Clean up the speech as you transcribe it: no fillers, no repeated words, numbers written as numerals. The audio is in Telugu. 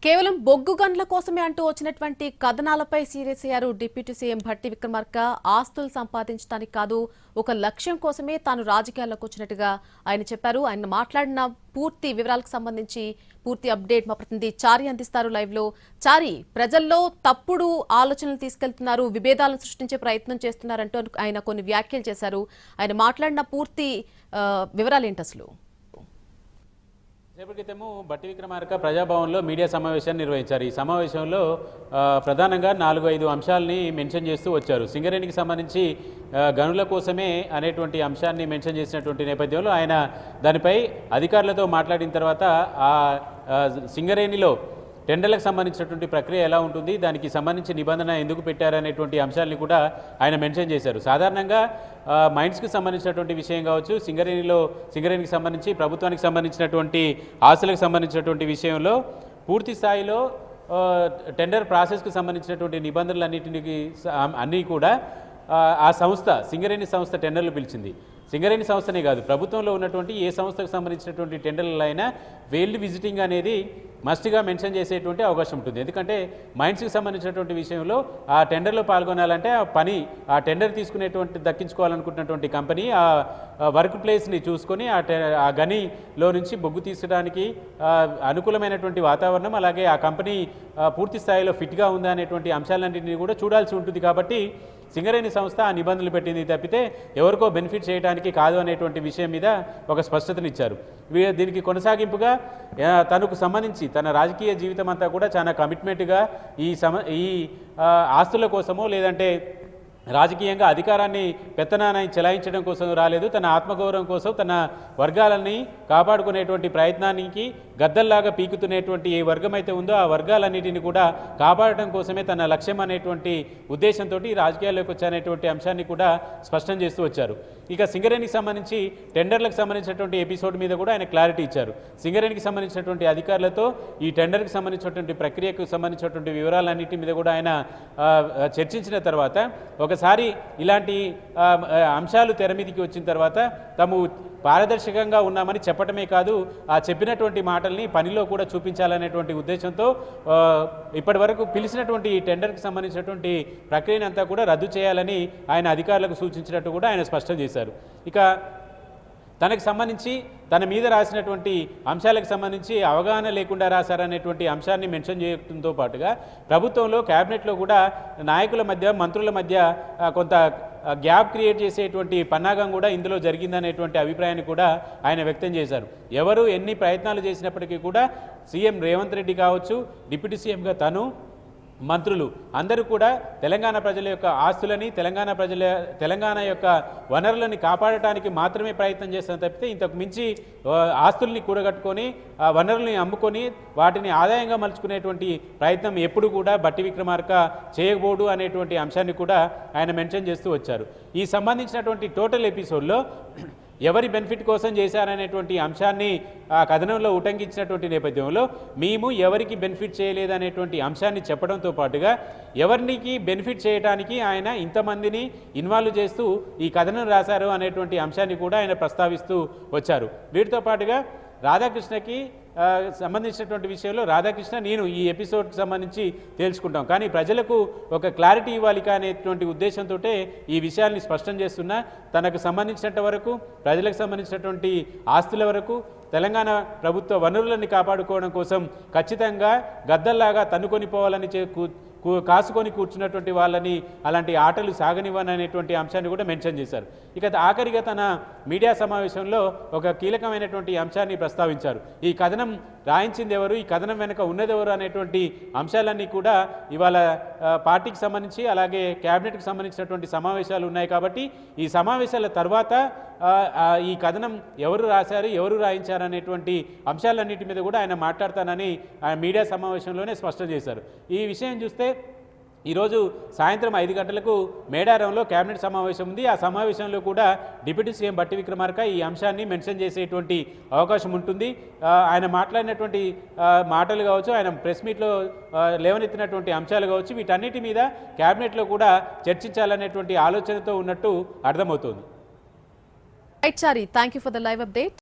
కేవలం బొగ్గు గన్ల కోసమే అంటూ వచ్చినటువంటి కథనాలపై సీరియస్ అయ్యారు డిప్యూటీ సీఎం భట్టి విక్రమార్క. ఆస్తులు సంపాదించడానికి కాదు, ఒక లక్ష్యం కోసమే తాను రాజకీయాల్లోకి వచ్చినట్టుగా ఆయన చెప్పారు. ఆయన మాట్లాడిన పూర్తి వివరాలకు సంబంధించి పూర్తి అప్డేట్ మా ప్రతినిధి చారి అందిస్తారు లైవ్ లో. చారి, ప్రజల్లో తప్పుడు ఆలోచనలు తీసుకెళ్తున్నారు, విభేదాలను సృష్టించే ప్రయత్నం చేస్తున్నారంటూ ఆయన కొన్ని వ్యాఖ్యలు చేశారు. ఆయన మాట్లాడిన పూర్తి వివరాలు ఏంటి అసలు? రేపటి క్రితము భట్టి విక్రమార్క ప్రజాభవన్లో మీడియా సమావేశాన్ని నిర్వహించారు. ఈ సమావేశంలో ప్రధానంగా 4-5 అంశాలని మెన్షన్ చేస్తూ వచ్చారు. సింగరేణికి సంబంధించి గనుల కోసమే అనేటువంటి అంశాన్ని మెన్షన్ చేసినటువంటి నేపథ్యంలో ఆయన దానిపై అధికారులతో మాట్లాడిన తర్వాత సింగరేణిలో టెండర్లకు సంబంధించినటువంటి ప్రక్రియ ఎలా ఉంటుంది, దానికి సంబంధించి నిబంధన ఎందుకు పెట్టారనేటువంటి అంశాలని కూడా ఆయన మెన్షన్ చేశారు. సాధారణంగా మైన్స్కి సంబంధించినటువంటి విషయం కావచ్చు, సింగరేణికి సంబంధించి ప్రభుత్వానికి సంబంధించినటువంటి ఆస్తులకు సంబంధించినటువంటి విషయంలో పూర్తి స్థాయిలో టెండర్ ప్రాసెస్కి సంబంధించినటువంటి నిబంధనలన్నింటికి అన్నీ కూడా ఆ సంస్థ సింగరేణి సంస్థ టెండర్లు పిలిచింది. సింగరేణి సంస్థనే కాదు, ప్రభుత్వంలో ఉన్నటువంటి ఏ సంస్థకు సంబంధించినటువంటి టెండర్లు అయినా ఫీల్డ్ విజిటింగ్ అనేది మస్ట్గా మెన్షన్ చేసేటువంటి అవకాశం ఉంటుంది. ఎందుకంటే మైన్స్కి సంబంధించినటువంటి విషయంలో ఆ టెండర్లో పాల్గొనాలంటే ఆ టెండర్ తీసుకునేటువంటి దక్కించుకోవాలనుకుంటున్నటువంటి కంపెనీ ఆ వర్క్ ప్లేస్ని చూసుకొని ఆ గనిలో నుంచి బొగ్గు తీసడానికి అనుకూలమైనటువంటి వాతావరణం, అలాగే ఆ కంపెనీ పూర్తి స్థాయిలో ఫిట్గా ఉందా అనేటువంటి అంశాలన్నింటినీ కూడా చూడాల్సి ఉంటుంది. కాబట్టి సింగరేణి సంస్థ ఆ నిబంధనలు పెట్టింది తప్పితే ఎవరికో బెనిఫిట్ చేయడానికి కాదు అనేటువంటి విషయం మీద ఒక స్పష్టతనిచ్చారు. దీనికి కొనసాగింపుగా తనకు సంబంధించి తన రాజకీయ జీవితం అంతా కూడా చాలా కమిట్మెంట్గా ఈ ఆస్తుల కోసమో లేదంటే రాజకీయంగా అధికారాన్ని పెత్తనాన్ని చెలాయించడం కోసం రాలేదు. తన ఆత్మగౌరవం కోసం, తన వర్గాలని కాపాడుకునేటువంటి ప్రయత్నానికి గద్దల్లాగా పీకుతునేటువంటి ఏ వర్గం అయితే ఉందో ఆ వర్గాలన్నిటిని కూడా కాపాడటం కోసమే తన లక్ష్యం అనేటువంటి ఉద్దేశంతో రాజకీయాల్లోకి వచ్చానేటువంటి అంశాన్ని కూడా స్పష్టం చేస్తూ వచ్చారు. ఇక సింగరేణికి సంబంధించి టెండర్లకు సంబంధించినటువంటి ఎపిసోడ్ మీద కూడా ఆయన క్లారిటీ ఇచ్చారు. సింగరేణికి సంబంధించినటువంటి అధికారులతో ఈ టెండర్కి సంబంధించినటువంటి ప్రక్రియకు సంబంధించినటువంటి వివరాలన్నింటి మీద కూడా ఆయన చర్చించిన తర్వాత ఒకసారి ఇలాంటి అంశాలు తెర మీదికి వచ్చిన తర్వాత తాము పారదర్శకంగా ఉన్నామని చెప్పటమే కాదు, ఆ చెప్పినటువంటి మాటల్ని పనిలో కూడా చూపించాలనేటువంటి ఉద్దేశంతో ఇప్పటి వరకు పిలిచినటువంటి ఈ టెండర్కి సంబంధించినటువంటి ప్రక్రియను అంతా కూడా రద్దు చేయాలని ఆయన అధికారులకు సూచించినట్టు కూడా ఆయన స్పష్టం చేశారు. ఇక తనకు సంబంధించి తన మీద రాసినటువంటి అంశాలకు సంబంధించి అవగాహన లేకుండా రాశారనేటువంటి అంశాన్ని మెన్షన్ చేయడంతో పాటుగా ప్రభుత్వంలో క్యాబినెట్లో కూడా నాయకుల మధ్య, మంత్రుల మధ్య కొంత గ్యాప్ క్రియేట్ చేసేటువంటి పన్నాగం కూడా ఇందులో జరిగిందనేటువంటి అభిప్రాయాన్ని కూడా ఆయన వ్యక్తం చేశారు. ఎవరు ఎన్ని ప్రయత్నాలు చేసినప్పటికీ కూడా సీఎం రేవంత్ రెడ్డి కావచ్చు, డిప్యూటీ సీఎంగా తను, మంత్రులు అందరూ కూడా తెలంగాణ ప్రజల యొక్క ఆస్తులని, తెలంగాణ యొక్క వనరులని కాపాడటానికి మాత్రమే ప్రయత్నం చేస్తున్న తప్పితే ఇంతకు మించి ఆస్తుల్ని కూడగట్టుకొని ఆ వనరుల్ని అమ్ముకొని వాటిని ఆదాయంగా మలుచుకునేటువంటి ప్రయత్నం ఎప్పుడు కూడా భట్టి విక్రమార్క చేయబోడు అనేటువంటి అంశాన్ని కూడా ఆయన మెన్షన్ చేస్తూ వచ్చారు. ఈ సంబంధించినటువంటి టోటల్ ఎపిసోడ్లో ఎవరి బెనిఫిట్ కోసం చేశారనేటువంటి అంశాన్ని ఆ కథనంలో ఉటంకించినటువంటి నేపథ్యంలో మేము ఎవరికి బెనిఫిట్ చేయలేదనేటువంటి అంశాన్ని చెప్పడంతో పాటుగా ఎవరికి బెనిఫిట్ చేయడానికి ఆయన ఇంతమందిని ఇన్వాల్వ్ చేస్తూ ఈ కథనం రాశారు అనేటువంటి అంశాన్ని కూడా ఆయన ప్రస్తావిస్తూ వచ్చారు. వీటితో పాటుగా రాధాకృష్ణకి సంబంధించినటువంటి విషయంలో రాధాకృష్ణ నేను ఈ ఎపిసోడ్కి సంబంధించి తేల్చుకుంటాం, కానీ ప్రజలకు ఒక క్లారిటీ ఇవ్వాలి అనేటువంటి ఉద్దేశంతో ఈ విషయాల్ని స్పష్టం చేస్తున్నా. తనకు సంబంధించినంత వరకు, ప్రజలకు సంబంధించినటువంటి ఆస్తుల వరకు తెలంగాణ ప్రభుత్వ వనరులను కాపాడుకోవడం కోసం ఖచ్చితంగా గద్దల్లాగా తన్నుకొని పోవాలని కాసుకొని కూర్చున్నటువంటి వాళ్ళని అలాంటి ఆటలు సాగనివ్వననేటువంటి అంశాన్ని కూడా మెన్షన్ చేశారు. ఇక ఆఖరిగా తన మీడియా సమావేశంలో ఒక కీలకమైనటువంటి అంశాన్ని ప్రస్తావించారు. ఈ కథనం రాయించింది ఎవరు, ఈ కథనం వెనుక ఉన్నదెవరు అనేటువంటి అంశాలన్నీ కూడా ఇవాళ పార్టీకి సంబంధించి అలాగే క్యాబినెట్కి సంబంధించినటువంటి సమావేశాలు ఉన్నాయి. కాబట్టి ఈ సమావేశాల తర్వాత ఈ కథనం ఎవరు రాశారు, ఎవరు రాయించారు అనేటువంటి అంశాలన్నిటి మీద కూడా ఆయన మాట్లాడతానని మీడియా సమావేశంలోనే స్పష్టం చేశారు. ఈ విషయం చూస్తే ఈరోజు సాయంత్రం 5 గంటలకు మేడారంలో కేబినెట్ సమావేశం ఉంది. ఆ సమావేశంలో కూడా డిప్యూటీ సీఎం భట్టి విక్రమార్క ఈ అంశాన్ని మెన్షన్ చేసేటువంటి అవకాశం ఉంటుంది. ఆయన మాట్లాడినటువంటి మాటలు కావచ్చు, ఆయన ప్రెస్ మీట్లో లేవనెత్తినటువంటి అంశాలు కావచ్చు, వీటన్నిటి మీద కేబినెట్లో కూడా చర్చించాలనేటువంటి ఆలోచనతో ఉన్నట్టు అర్థమవుతుంది. Right Chari, thank you for the live update.